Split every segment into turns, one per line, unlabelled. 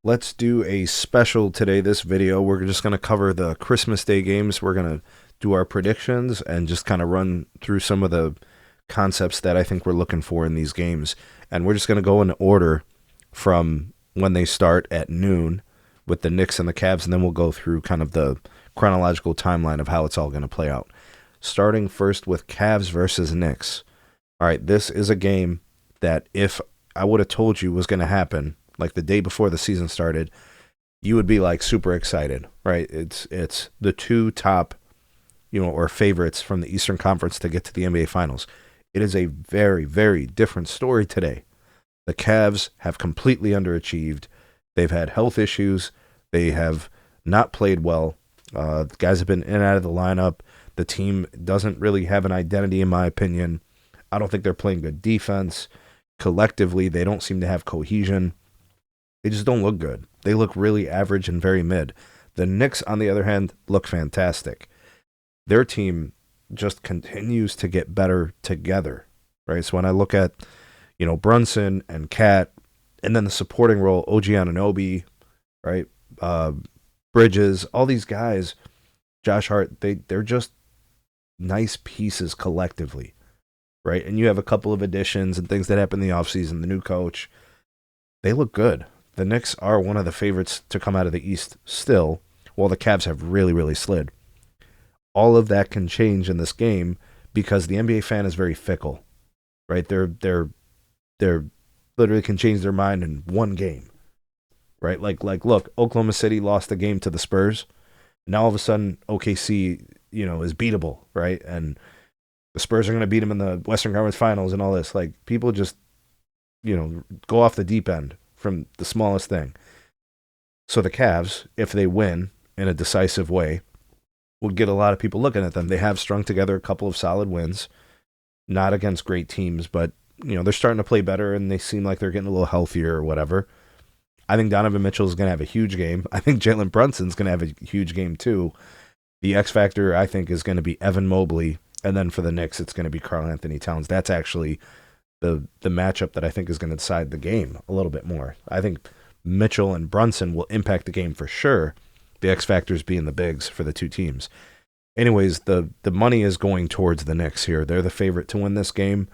Let's do a special today. This video, we're just going to cover the Christmas Day games. We're going to do our predictions and just kind of run through some of the concepts that I think we're looking for in these games. And we're just going to go in order from when they start at noon with the Knicks and the Cavs, and then we'll go through kind of the chronological timeline of how it's all going to play out. Starting first with Cavs versus Knicks. All right, this is a game that if I would have told you was going to happen like the day before the season started, you would be like super excited, right? It's the two top, or favorites from the Eastern Conference to get to the NBA Finals. It is a very, very different story today. The Cavs have completely underachieved. They've had health issues. They have not played well. The guys have been in and out of the lineup. The team doesn't really have an identity, in my opinion. I don't think they're playing good defense. Collectively, they don't seem to have cohesion. They just don't look good. They look really average and very mid. The Knicks, on the other hand, look fantastic. Their team just continues to get better together, right? So when I look at, Brunson and Cat, and then the supporting role, OG Anunoby, right? Bridges, all these guys, Josh Hart, they're just nice pieces collectively, right? And you have a couple of additions and things that happen in the offseason, the new coach. They look good. The Knicks are one of the favorites to come out of the East still, while the Cavs have really, really slid. All of that can change in this game because the NBA fan is very fickle, right? They're literally can change their mind in one game, right? Like look, Oklahoma City lost the game to the Spurs. Now all of a sudden OKC, is beatable, right? And the Spurs are going to beat them in the Western Conference Finals and all this. Like people just, go off the deep end from the smallest thing. So the Cavs, if they win in a decisive way, would get a lot of people looking at them. They have strung together a couple of solid wins, not against great teams, but they're starting to play better and they seem like they're getting a little healthier or whatever. I think Donovan Mitchell is going to have a huge game. I think Jalen Brunson's going to have a huge game too. The X factor, I think, is going to be Evan Mobley, and then for the Knicks, it's going to be Karl Anthony Towns. That's actually the matchup that I think is going to decide the game a little bit more. I think Mitchell and Brunson will impact the game for sure. The X factors being the bigs for the two teams. Anyways, the money is going towards the Knicks here. They're the favorite to win this game.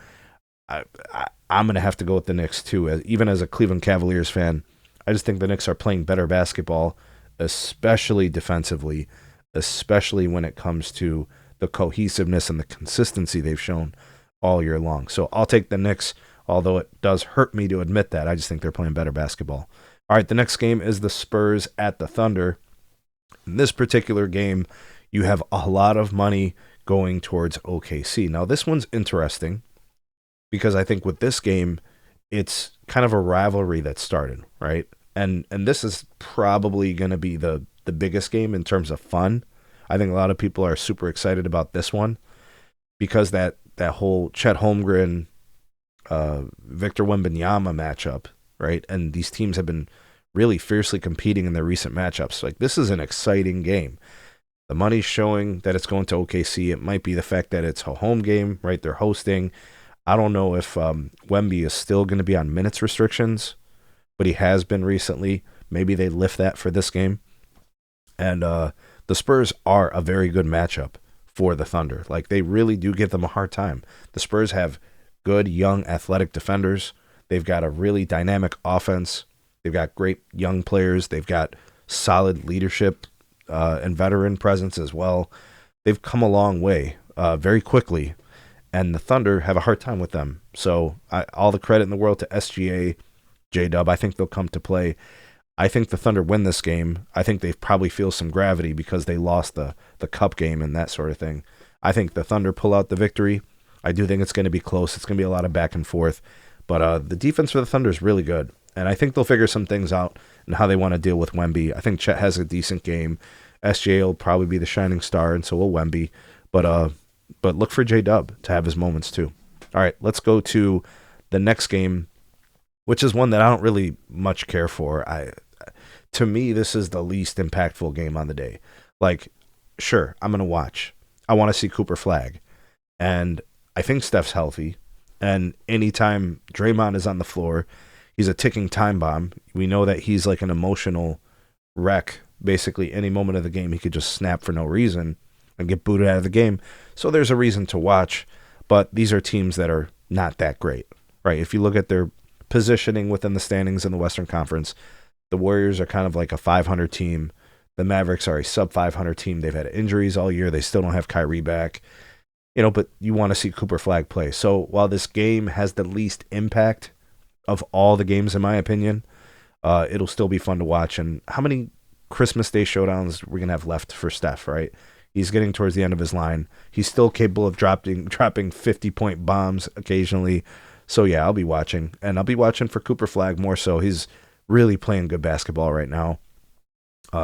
I'm going to have to go with the Knicks too. Even as a Cleveland Cavaliers fan, I just think the Knicks are playing better basketball, especially defensively, especially when it comes to the cohesiveness and the consistency they've shown all year long. So I'll take the Knicks, although it does hurt me to admit that. I just think they're playing better basketball. All right, the next game is the Spurs at the Thunder. In this particular game, you have a lot of money going towards OKC. Now, this one's interesting because I think with this game, it's kind of a rivalry that started, right? And this is probably going to be the biggest game in terms of fun. I think a lot of people are super excited about this one because that whole Chet Holmgren, Victor Wembanyama matchup, right? And these teams have been really fiercely competing in their recent matchups. Like, this is an exciting game. The money's showing that it's going to OKC. It might be the fact that it's a home game, right? They're hosting. I don't know if Wemby is still going to be on minutes restrictions, but he has been recently. Maybe they lift that for this game. And the Spurs are a very good matchup for the Thunder. Like, they really do give them a hard time. The Spurs have good, young, athletic defenders. They've got a really dynamic offense. They've got great young players. They've got solid leadership and veteran presence as well. They've come a long way very quickly, and the Thunder have a hard time with them. So all the credit in the world to SGA, J-Dub. I think they'll come to play. I think the Thunder win this game. I think they probably feel some gravity because they lost the cup game and that sort of thing. I think the Thunder pull out the victory. I do think it's going to be close. It's going to be a lot of back and forth. But the defense for the Thunder is really good. And I think they'll figure some things out and how they want to deal with Wemby. I think Chet has a decent game. SGA will probably be the shining star, and so will Wemby. But look for J-Dub to have his moments too. All right, let's go to the next game, which is one that I don't really much care for. To me, this is the least impactful game on the day. Like, sure, I'm going to watch. I want to see Cooper Flag. And I think Steph's healthy. And anytime Draymond is on the floor, He's a ticking time bomb. We know that he's like an emotional wreck. Basically, any moment of the game, he could just snap for no reason and get booted out of the game. So there's a reason to watch. But these are teams that are not that great, right? If you look at their positioning within the standings in the Western Conference, the Warriors are kind of like a 500 team. The Mavericks are a sub 500 team. They've had injuries all year. They still don't have Kyrie back. But you want to see Cooper Flag play. So while this game has the least impact of all the games, in my opinion, it'll still be fun to watch. And how many Christmas Day showdowns we're going to have left for Steph, right? He's getting towards the end of his line. He's still capable of dropping 50-point bombs occasionally. So, yeah, I'll be watching. And I'll be watching for Cooper Flag more so. He's really playing good basketball right now.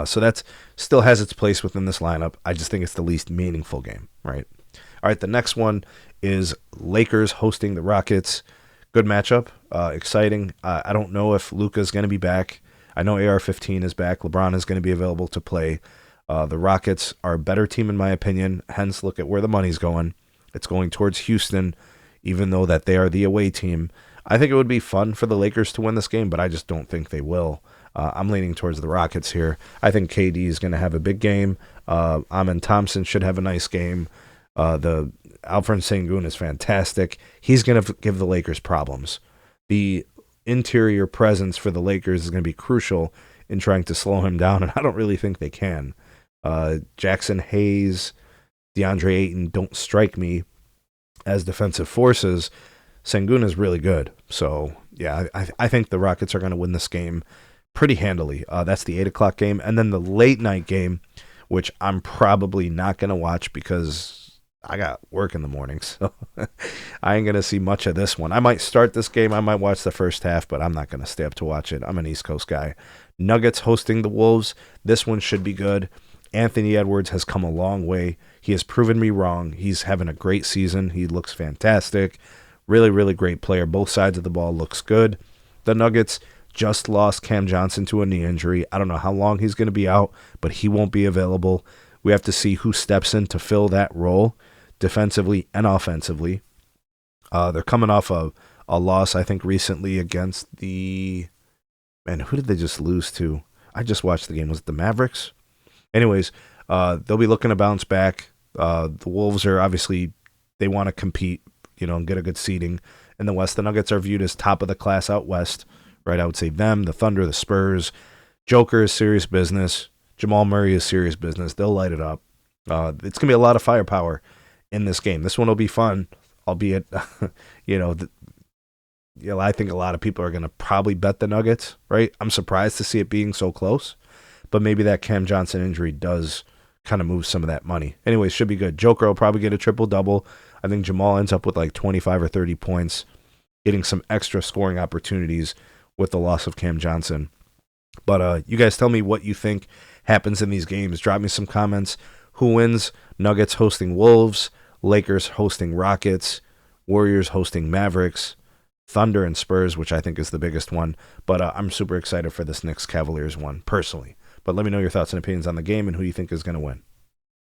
So that still has its place within this lineup. I just think it's the least meaningful game, right? All right, the next one is Lakers hosting the Rockets. Good matchup, exciting. I don't know if Luka's going to be back. I know AR-15 is back. LeBron is going to be available to play. The Rockets are a better team in my opinion, hence look at where the money's going. It's going towards Houston, even though that they are the away team. I think it would be fun for the Lakers to win this game, but I just don't think they will. I'm leaning towards the Rockets here. I think KD is going to have a big game. Amen Thompson should have a nice game. The Alfred Sengun is fantastic. He's going to give the Lakers problems. The interior presence for the Lakers is going to be crucial in trying to slow him down, and I don't really think they can. Jackson Hayes, DeAndre Ayton don't strike me as defensive forces. Sengun is really good. So, yeah, I think the Rockets are going to win this game pretty handily. That's the 8 o'clock game. And then the late night game, which I'm probably not going to watch because I got work in the morning. So I ain't going to see much of this one. I might start this game. I might watch the first half, but I'm not going to stay up to watch it. I'm an East Coast guy. Nuggets hosting the Wolves. This one should be good. Anthony Edwards has come a long way. He has proven me wrong. He's having a great season. He looks fantastic. Really, really great player. Both sides of the ball looks good. The Nuggets just lost Cam Johnson to a knee injury. I don't know how long he's going to be out, but he won't be available. We have to see who steps in to fill that role defensively and offensively. They're coming off a loss, I think, recently against the... Man, who did they just lose to? I just watched the game. Was it the Mavericks? Anyways, they'll be looking to bounce back. The Wolves are obviously... They want to compete, and get a good seeding. In the West, the Nuggets are viewed as top of the class out West. Right, I would say them, the Thunder, the Spurs. Joker is serious business. Jamal Murray is serious business. They'll light it up. It's going to be a lot of firepower in this game. This one will be fun, albeit, I think a lot of people are going to probably bet the Nuggets, right? I'm surprised to see it being so close, but maybe that Cam Johnson injury does kind of move some of that money. Anyways, should be good. Joker will probably get a triple-double. I think Jamal ends up with like 25 or 30 points, getting some extra scoring opportunities with the loss of Cam Johnson. But you guys tell me what you think happens in these games. Drop me some comments. Who wins? Nuggets hosting Wolves, Lakers hosting Rockets, Warriors hosting Mavericks, Thunder and Spurs, which I think is the biggest one. But I'm super excited for this Knicks Cavaliers one, personally. But let me know your thoughts and opinions on the game and who you think is going to win.